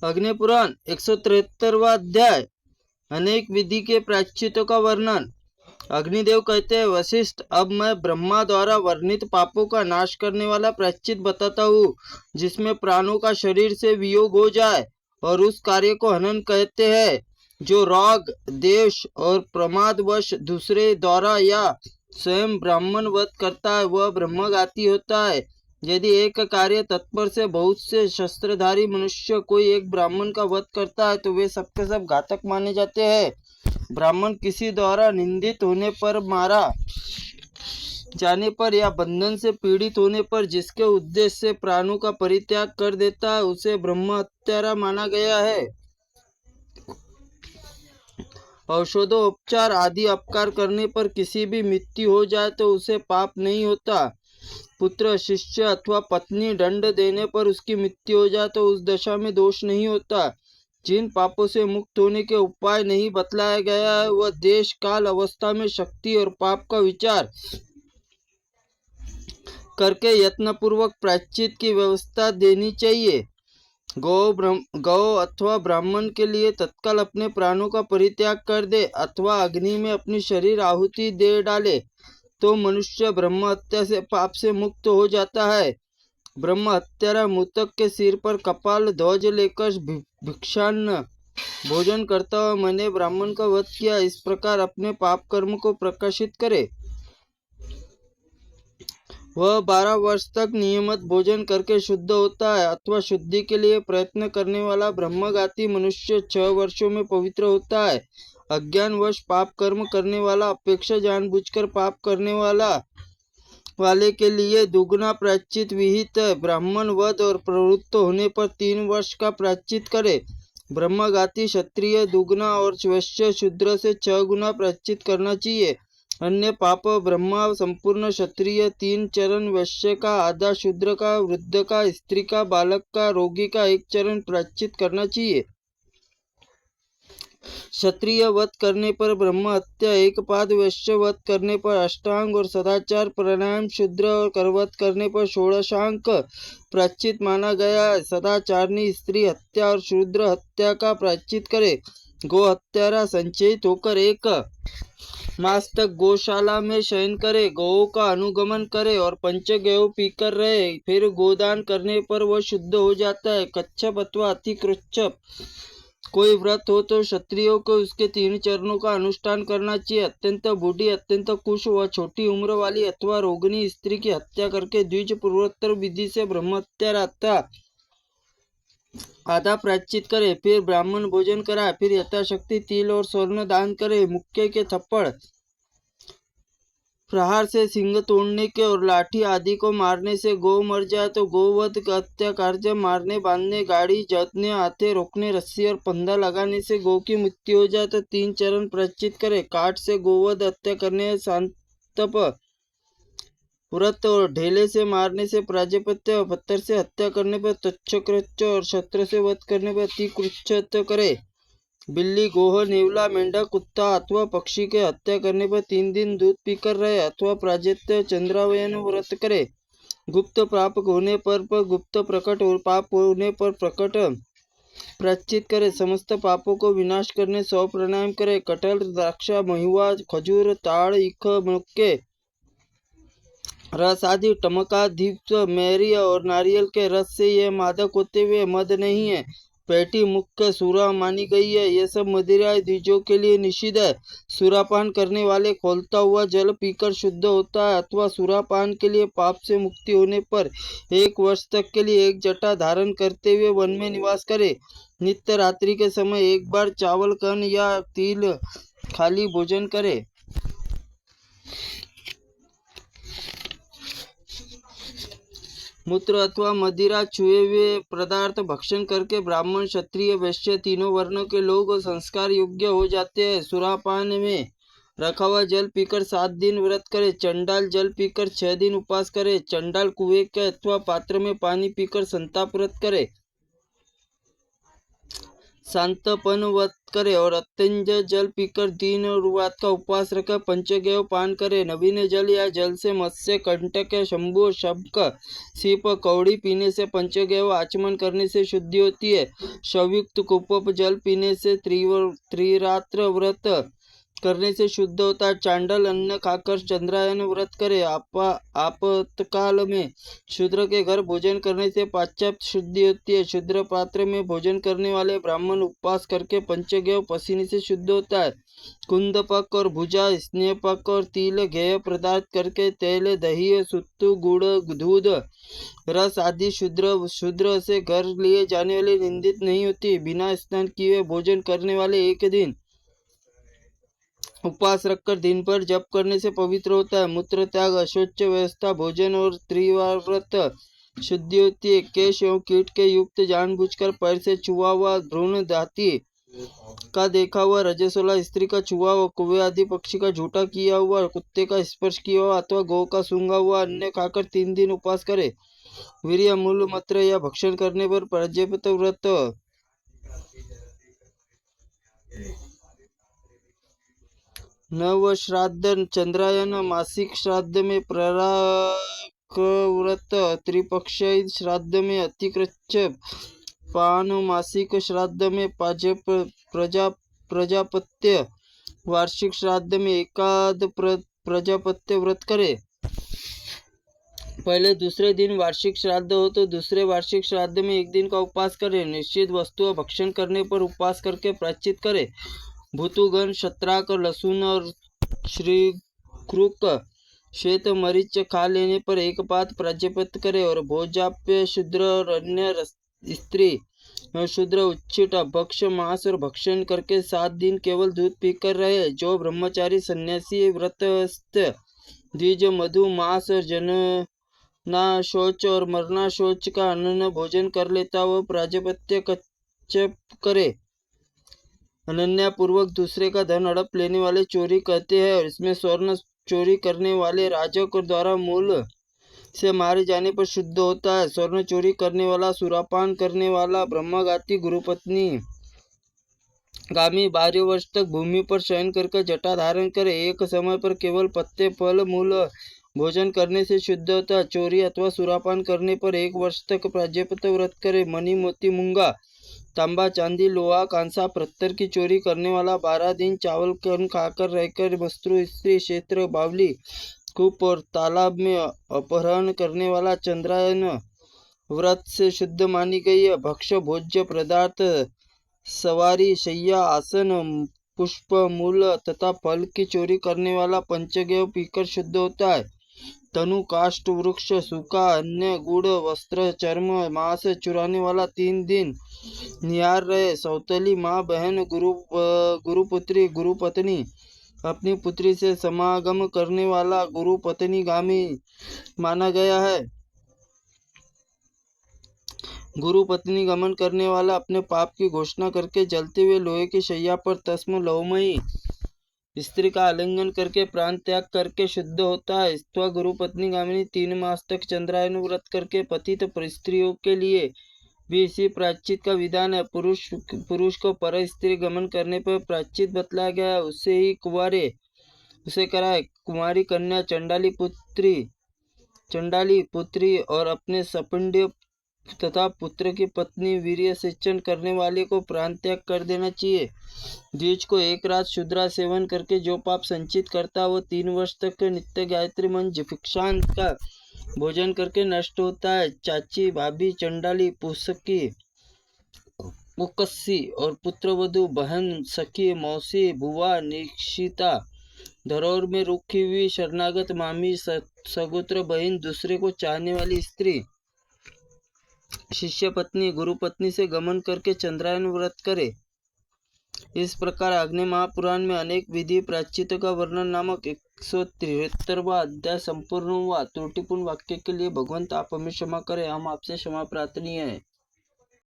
अग्निपुराण 173वां अध्याय। अनेक विधि के प्रायश्चितों का वर्णन। अग्निदेव कहते हैं, वशिष्ठ, अब मैं ब्रह्मा द्वारा वर्णित पापों का नाश करने वाला प्रायश्चित बताता हूँ, जिसमें प्राणों का शरीर से वियोग हो जाए, और उस कार्य को हनन कहते हैं जो राग, देश और प्रमादवश दूसरे द्वारा या स्वयं ब्राह्मण वध करता है, वह ब्रह्मघाती होता है। यदि एक कार्य तत्पर से बहुत से शस्त्रधारी मनुष्य कोई एक ब्राह्मण का वध करता है, तो वे सबके सब घातक माने जाते हैं। ब्राह्मण किसी द्वारा निंदित होने पर, मारा जाने पर या बंधन से पीड़ित होने पर जिसके उद्देश्य से प्राणों का परित्याग कर देता है, उसे ब्रह्म हत्यारा माना गया है। औषधोपचार आदि अपकार करने पर किसी भी मृत्यु हो जाए तो उसे पाप नहीं होता। पुत्र, शिष्य अथवा पत्नी दंड देने पर उसकी मृत्यु हो जाए तो उस दशा में दोष नहीं होता। जिन पापों से मुक्त होने के उपाय नहीं बतलाया गया है, वह देश काल अवस्था में शक्ति और पाप का विचार करके यत्नपूर्वक प्रायश्चित की व्यवस्था देनी चाहिए। गौ अथवा ब्राह्मण के लिए तत्काल अपने प्राणों का परित्याग कर दे अथवा अग्नि में अपनी शरीर आहुति दे डाले तो मनुष्य ब्रह्म हत्या से पाप से मुक्त हो जाता है। ब्रह्म हत्यारा मृतक के सिर पर कपाल ध्वज लेकर भिक्षान्न भोजन करता हुआ मैंने ब्राह्मण का वध किया, इस प्रकार अपने पाप कर्म को प्रकाशित करे। वह 12 वर्ष तक नियमित भोजन करके शुद्ध होता है, अथवा शुद्धि के लिए प्रयत्न करने वाला ब्रह्मघाती मनुष्य 6 वर्षों में पवित्र होता है। अज्ञानवश पाप कर्म करने वाला अपेक्षा जानबूझकर पाप करने वाले के लिए दुगुना प्रायश्चित विहित है। ब्राह्मण वध और प्रवृत्त होने पर 3 वर्ष का प्रायश्चित करे। ब्रह्मघाती क्षत्रिय दुगुना और वैश्य शूद्र से 6 गुना प्रायश्चित करना चाहिए। अन्य पाप ब्रह्मा संपूर्ण क्षत्रिय 3 चरण, वैश्य का आधा, शूद्र का, वृद्ध का, स्त्री का, बालक का, रोगी का 1 चरण प्रायश्चित करना चाहिए। क्षत्रिय वध करने पर ब्रह्म हत्या 1 पाद, वैश्य वध करने पर अष्टांग और सदाचार प्राणायाम, शूद्र और करवध करने पर 16 प्रायश्चित माना गया है। सदाचारणी स्त्री हत्या और शूद्र हत्या का प्रायश्चित करे। गो हत्यारा संचयित होकर 1 मास तक गौशाला में शयन करे, गौ का अनुगमन करे और पंचगव्य पीकर रहे, फिर गोदान करने पर वह शुद्ध हो जाता है। कच्छप अथवा अति कृच्छप कोई व्रत हो तो क्षत्रियों को उसके 3 चरणों का अनुष्ठान करना चाहिए। अत्यंत बूढ़ी, अत्यंत कुश व छोटी उम्र वाली अथवा रोगिणी स्त्री की हत्या करके द्विज पूर्वोत्तर विधि से ब्रह्म हत्या आधा प्रायश्चित करे। फिर ब्राह्मण भोजन कराए, फिर यथाशक्ति तिल और स्वर्ण दान करे। मुक्के के थप्पड़, प्रहार से सिंग तोड़ने के और लाठी आदि को मारने से गौ मर जाए तो गोवध का हत्या कार्य, मारने, बांधने, गाड़ी जोतने, हाथे रोकने, रस्सी और फंदा लगाने से गौ की मृत्यु हो जाए तो 3 चरण प्रायश्चित करे। काट से गोवध हत्या करने, सांतप व्रत और ढेले से मारने से प्राजपत्य और पत्थर से हत्या करने पर तक्षकृत्य और शस्त्र से वध करने पर अतिकृत्य करे। बिल्ली, गोह, नेवला, मेंढक, कुत्ता अथवा पक्षी के हत्या करने पर 3 दिन दूध पीकर रहे अथवा प्राजत्य चंद्रावयन व्रत करे। गुप्त पाप होने पर गुप्त, प्रकट और पाप होने पर प्रकट प्रायश्चित करे। समस्त पापों को विनाश करने 100 प्राणायाम करे। कटहल, द्राक्षा, महुआ, खजूर, ताड़, ईख, मुक्के रस आदि, टमका, दीप, मैरी और नारियल के रस से यह मादक होते हुए मद नहीं है। पेटी, मुक्के, सूरा मानी गई है। ये सब मदिरा द्विजों के लिए निषिद्ध है। सुरापान करने वाले खोलता हुआ जल पीकर शुद्ध होता है, अथवा सुरापान के लिए पाप से मुक्ति होने पर 1 वर्ष तक के लिए 1 जटा धारण करते हुए वन में निवास करे। नित्य रात्रि के समय 1 बार चावल, कन या तिल खाली भोजन करे। मूत्र अथवा मदिरा छुए हुए पदार्थ भक्षण करके ब्राह्मण, क्षत्रिय, वैश्य तीनों वर्णों के लोग संस्कार योग्य हो जाते हैं। सुरापान में रखा हुआ जल पीकर 7 दिन व्रत करे। चंडाल जल पीकर 6 दिन उपवास करे। चंडाल कुएं के अथवा पात्र में पानी पीकर संताप व्रत करे। शांतपन व्रत करे और अत्यंत जल पीकर दिन और रात का उपवास रखकर पंचगव्य पान करे। नवीन जल या जल से मत्स्य, कंटक, शंभु, शब्क, सीप, कौड़ी पीने से पंचगव्य आचमन करने से शुद्धि होती है। शवयुक्त कुपोप जल पीने से त्रिरात्र व्रत करने से शुद्ध होता है। चांडल अन्न खाकर चंद्रायन व्रत करे। आपातकाल में शूद्र के घर भोजन करने से पाश्चात्य शुद्धि होती है। शूद्र पात्र में भोजन करने वाले ब्राह्मण उपवास करके पंचगव्य पसीने से शुद्ध होता है। कुंदपक और भुजा, स्नेहपक और तिल गेय पदार्थ करके तेल, दही, सुत्तु, गुड़, दूध, रस आदि शूद्र से घर लिए जाने वाले निंदित नहीं होती। बिना स्नान किए भोजन करने वाले एक दिन उपवास रखकर दिन भर जप करने से पवित्र होता है। मूत्र त्याग, अशौच व्यवस्था, भोजन और त्रिवार व्रत शुद्धि होती है। केश एवं कीट के युक्त जानबूझकर पैर से छुआ हुआ, भ्रूण दाती का देखा हुआ, रजस्वला स्त्री का छुआ हुआ, कुएं आदि पक्षी का झूठा किया हुआ, कुत्ते का स्पर्श किया हुआ अथवा गौ का सूंघा हुआ अन्न खाकर 3 दिन उपवास करे। वीर्य, मूल मूत्र या भक्षण करने पर प्रायश्चित व्रत। नव श्राद्ध, चंद्रायन, मासिक श्राद्ध में प्रराक व्रत, त्रिपक्षीय श्राद्ध में अतिकृच्छ पान, मासिक श्राद्ध में प्रजापत्य, वार्षिक श्राद्ध में एकाद प्रजापत्य व्रत करे। पहले दूसरे दिन वार्षिक श्राद्ध हो तो दूसरे वार्षिक श्राद्ध में एक दिन का उपवास करे। निश्चित वस्तुओं भक्षण करने पर उपवास करके प्रायश्चित करे। भूतुगण, शत्राक, लहसुन और श्रीकृक, श्वेत मरीच खा लेने पर एक पात प्रायश्चित करे। और भोजाप्य शूद्र और अन्य स्त्री और शूद्र उच्छिष्ट भक्ष मांस और भक्षण करके 7 दिन केवल दूध पीकर रहे। जो ब्रह्मचारी सन्यासी व्रतस्थ द्विज मधु मांस और जनना शौच और मरना शौच का अन्न भोजन कर लेता वो प्रायश्चित कच्छप करे। अनन्या पूर्वक दूसरे का धन हड़प लेने वाले चोरी कहते हैं और इसमें स्वर्ण चोरी करने वाले राजक द्वारा मूल से मारे जाने पर शुद्ध होता है। स्वर्ण चोरी करने वाला, सुरापान करने वाला, ब्रह्मघाती, गुरुपत्नी गामी 12 वर्ष तक भूमि पर शयन करके जटा धारण करे। एक समय पर केवल पत्ते, फल, मूल भोजन करने से शुद्ध होता है। चोरी अथवा सुरापान करने पर 1 वर्ष तक प्रायश्चित व्रत करे। मणि, मोती, मूंगा, तांबा, चांदी, लोहा, कांसा, पत्थर की चोरी करने वाला 12 दिन चावल कन खाकर रहकर वस्त्र, स्त्री, क्षेत्र, बावली, कूप और तालाब में अपहरण करने वाला चंद्रायन व्रत से शुद्ध मानी गई है। भक्ष, भोज्य पदार्थ, सवारी, शैया, आसन, पुष्प, मूल तथा फल की चोरी करने वाला पंचगव्य पीकर शुद्ध होता है। तनु, काष्ठ, वृक्ष, सूखा, अन्य, गुड़, वस्त्र, चर्म, मांस चुराने वाला 3 दिन निहार रहे। सौतेली माँ, बहन, गुरुपुत्री, गुरुपत्नी, अपनी पुत्री से समागम करने वाला गुरुपत्नीगामी माना गया है। गुरुपत्नी गमन करने वाला अपने पाप की घोषणा करके जलते हुए लोहे की शैया पर तस्म लौमयी स्त्री का आलिंगन करके प्राण त्याग करके शुद्ध होता है। स्त्वा गुरुपत्नी गामिनी 3 मास तक चंद्रायन व्रत करके पतित स्त्रियों के लिए भी इसी प्रायश्चित का विधान है। पुरुष को पर स्त्री गमन करने पर प्रायश्चित बतलाया गया है, उसे ही उसे कराए। कुमारी कन्या, चंडाली पुत्री और अपने सपिंड तथा पुत्र की पत्नी वीर्य सिंचन करने वाले को प्राण त्याग कर देना चाहिए। द्विज को 1 रात शुद्रा सेवन करके जो पाप संचित करता वो 3 वर्ष तक नित्य गायत्री मंत्र भिक्षांत का भोजन करके नष्ट होता है। चाची, भाभी, चंडाली, पुसकी, पुकस्सी और पुत्रवधु, बहन, सखी, मौसी, बुआ, निक्षिता, धरोहर में रुकी हुई शरणागत मामी, सगोत्र बहन, दूसरे को चाहने वाली स्त्री, शिष्य पत्नी, गुरु पत्नी से गमन करके चंद्रायन व्रत करे। इस प्रकार अग्नि महापुराण में अनेक विधि प्रायश्चितों का वर्णन नामक 173वां अध्याय संपूर्ण हुआ। त्रुटिपूर्ण वाक्य के लिए भगवंत आप हमें क्षमा करें, हम आपसे क्षमा प्रार्थनीय हैं।